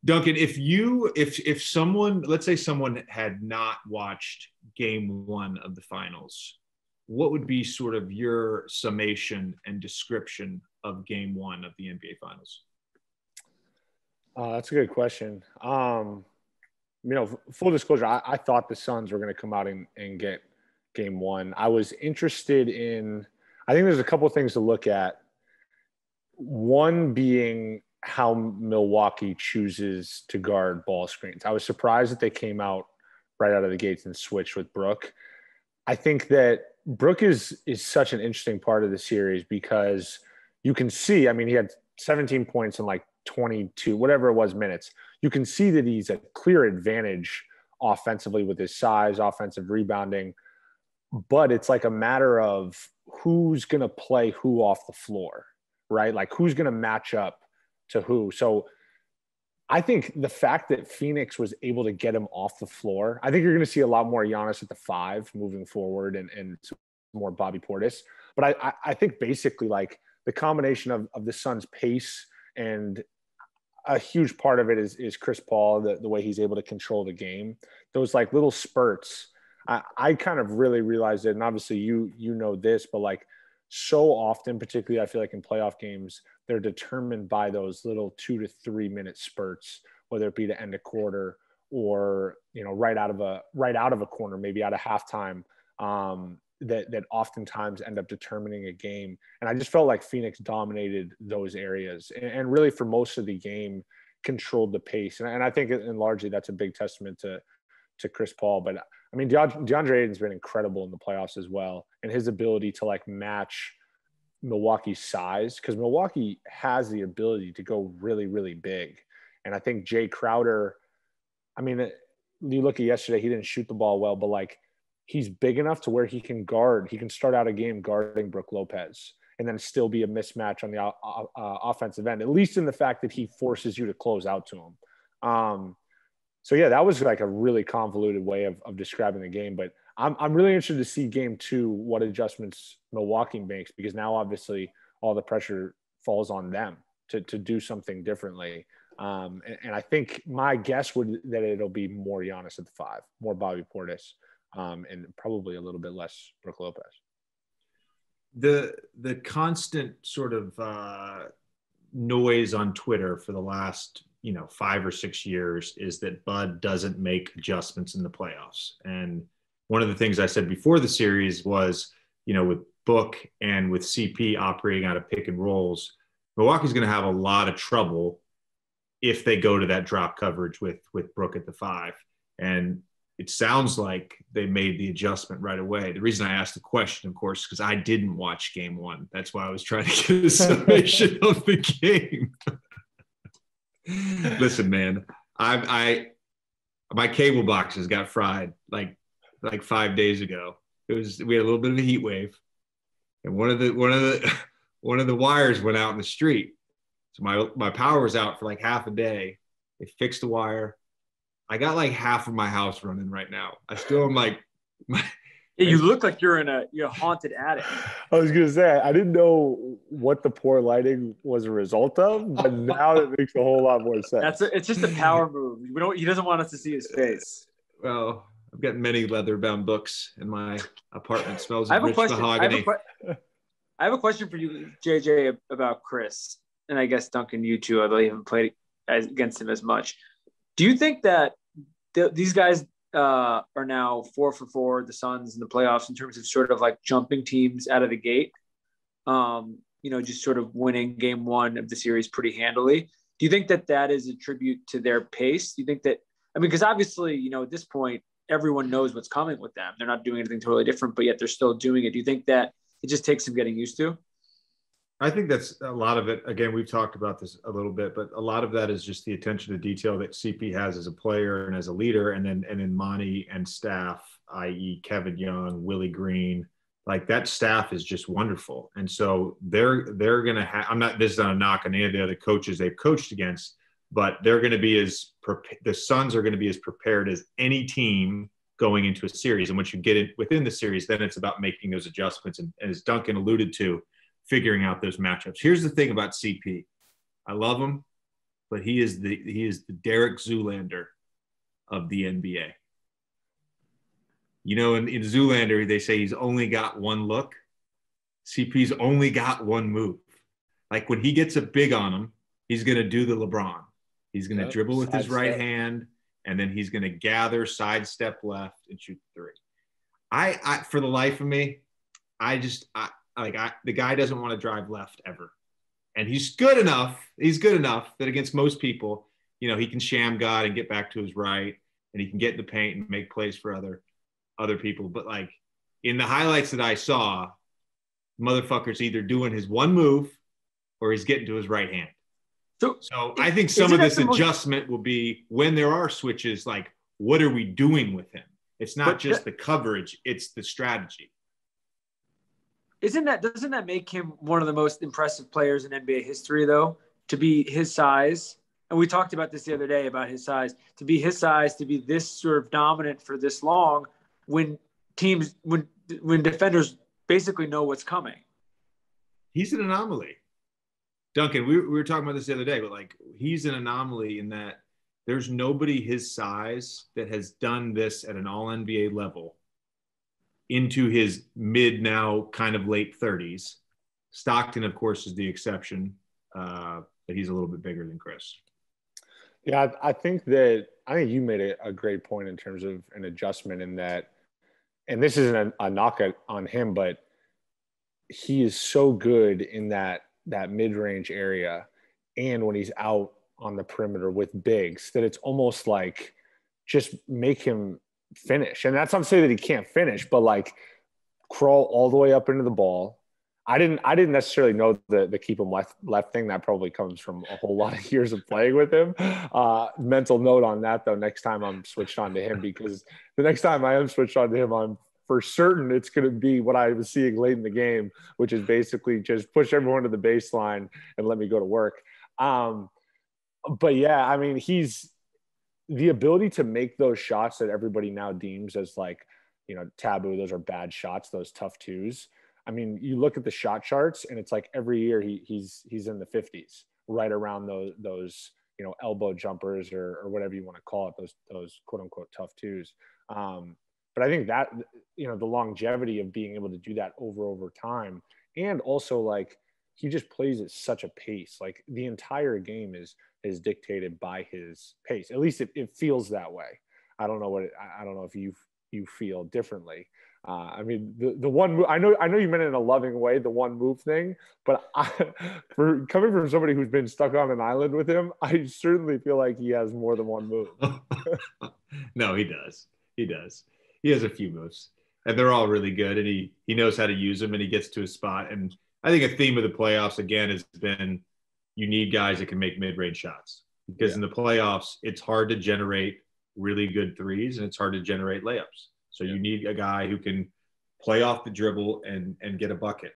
Duncan, if someone, let's say someone had not watched game one of the finals, what would be sort of your summation and description of game one of the NBA finals? That's a good question. Full disclosure, I thought the Suns were going to come out and get game one. I was interested in, I think there's a couple of things to look at. One being how Milwaukee chooses to guard ball screens. I was surprised that they came out right out of the gates and switched with Brook. I think that Brook is such an interesting part of the series because you can see, I mean, he had 17 points in like 22, whatever it was, minutes. You can see that he's a clear advantage offensively with his size, offensive rebounding, but it's like a matter of who's going to play who off the floor, right? Like who's going to match up to who. So I think the fact that Phoenix was able to get him off the floor, I think you're going to see a lot more Giannis at the 5 moving forward and more Bobby Portis. But I think basically like the combination of the Suns' pace and a huge part of it is Chris Paul, the way he's able to control the game. Those like little spurts, I kind of really realized it. And obviously you know this, but like so often, particularly I feel like in playoff games, they're determined by those little 2 to 3 minute spurts, whether it be to end a quarter or, right out of a corner, maybe out of halftime, that oftentimes end up determining a game. And I just felt like Phoenix dominated those areas and really for most of the game controlled the pace. And I think and largely that's a big testament to Chris Paul. But I mean, DeAndre Ayton's been incredible in the playoffs as well. And his ability to like match Milwaukee's size, because Milwaukee has the ability to go really, really big. And I think Jay Crowder, I mean, you look at yesterday, he didn't shoot the ball well, but like, he's big enough to where he can start out a game guarding Brook Lopez and then still be a mismatch on the offensive end, at least in the fact that he forces you to close out to him. So yeah, that was like a really convoluted way of describing the game, but I'm really interested to see game 2, what adjustments Milwaukee makes, because now obviously all the pressure falls on them to do something differently. And I think my guess that it'll be more Giannis at the 5, more Bobby Portis. And probably a little bit less Brook Lopez. The constant sort of noise on Twitter for the last 5 or 6 years is that Bud doesn't make adjustments in the playoffs. And one of the things I said before the series was, with Book and with CP operating out of pick and rolls, Milwaukee's going to have a lot of trouble if they go to that drop coverage with Brook at the 5. And it sounds like they made the adjustment right away. The reason I asked the question, of course, because I didn't watch game 1. That's why I was trying to get a summation of the game. Listen, man, my cable boxes got fried like 5 days ago. We had a little bit of a heat wave, and one of the wires went out in the street. So my power was out for like half a day. They fixed the wire. I got like half of my house running right now. I still am like, you look like you're in a haunted attic. I was gonna say I didn't know what the poor lighting was a result of, but now it makes a whole lot more sense. It's just a power move. He doesn't want us to see his face. Well, I've got many leather-bound books in my apartment. It smells of rich mahogany. I have a question for you, JJ, about Chris, and I guess Duncan, you too. Although you haven't played against him as much. Do you think that these guys are now 4 for 4, the Suns in the playoffs, in terms of sort of like jumping teams out of the gate? Just sort of winning game 1 of the series pretty handily. Do you think that is a tribute to their pace? Do you think that, because obviously, at this point, everyone knows what's coming with them. They're not doing anything totally different, but yet they're still doing it. Do you think that it just takes some getting used to? I think that's a lot of it. Again, we've talked about this a little bit, but a lot of that is just the attention to detail that CP has as a player and as a leader, and then Monty and staff, i.e. Kevin Young, Willie Green, like that staff is just wonderful. And so they're going to have, this is not a knock on any of the other coaches they've coached against, but they're going to be the Suns are going to be as prepared as any team going into a series. And once you get it within the series, then it's about making those adjustments. And as Duncan alluded to, figuring out those matchups. Here's the thing about CP. I love him. but he is the Derek Zoolander of the NBA. You know, in Zoolander, they say he's only got one look. CP's only got one move. Like when he gets a big on him, he's going to do the LeBron. He's going to dribble with his right hand, and then he's going to gather, sidestep left, and shoot the three. I for the life of me, the guy doesn't want to drive left ever. And he's good enough that against most people, you know, he can sham God and get back to his right, and he can get in the paint and make plays for other people. But like in the highlights that I saw, motherfucker's either doing his one move or he's getting to his right hand. So I think some of this adjustment will be when there are switches, like what are we doing with him? It's not just the coverage, it's the strategy. Doesn't that make him one of the most impressive players in NBA history, though, to be his size? And we talked about this the other day about his size, to be this sort of dominant for this long when defenders basically know what's coming. He's an anomaly. Duncan, we were talking about this the other day, but like he's an anomaly in that there's nobody his size that has done this at an all NBA level into his mid now kind of late 30s. Stockton, of course, is the exception, but he's a little bit bigger than Chris. Yeah, I think you made a great point in terms of an adjustment in that, and this isn't a knock on him, but he is so good in that mid-range area and when he's out on the perimeter with bigs that it's almost like just make him finish. And that's not to say that he can't finish, but like crawl all the way up into the ball. I didn't necessarily know the keep him left thing. That probably comes from a whole lot of years of playing with him. Mental note on that though, next time I'm switched on to him, because the next time I am switched on to him, I'm for certain it's going to be what I was seeing late in the game, which is basically just push everyone to the baseline and let me go to work. But yeah, I mean, he's the ability to make those shots that everybody now deems as like, you know, taboo. Those are bad shots, those tough twos. I mean, you look at the shot charts and it's like every year he's in the 50s, right around those, you know, elbow jumpers or whatever you want to call it, those quote unquote tough twos. But I think that, you know, the longevity of being able to do that over time, and also like he just plays at such a pace. Like the entire game is dictated by his pace. At least it feels that way. I don't know if you feel differently. I mean, the one move, I know you meant it in a loving way, the one move thing, but for coming from somebody who's been stuck on an island with him, I certainly feel like he has more than one move. No, he does. He has a few moves, and they're all really good, and he knows how to use them, and he gets to his spot. And I think a theme of the playoffs, again, has been you need guys that can make mid-range shots, because in the playoffs, it's hard to generate really good threes, and it's hard to generate layups. So you need a guy who can play off the dribble and get a bucket.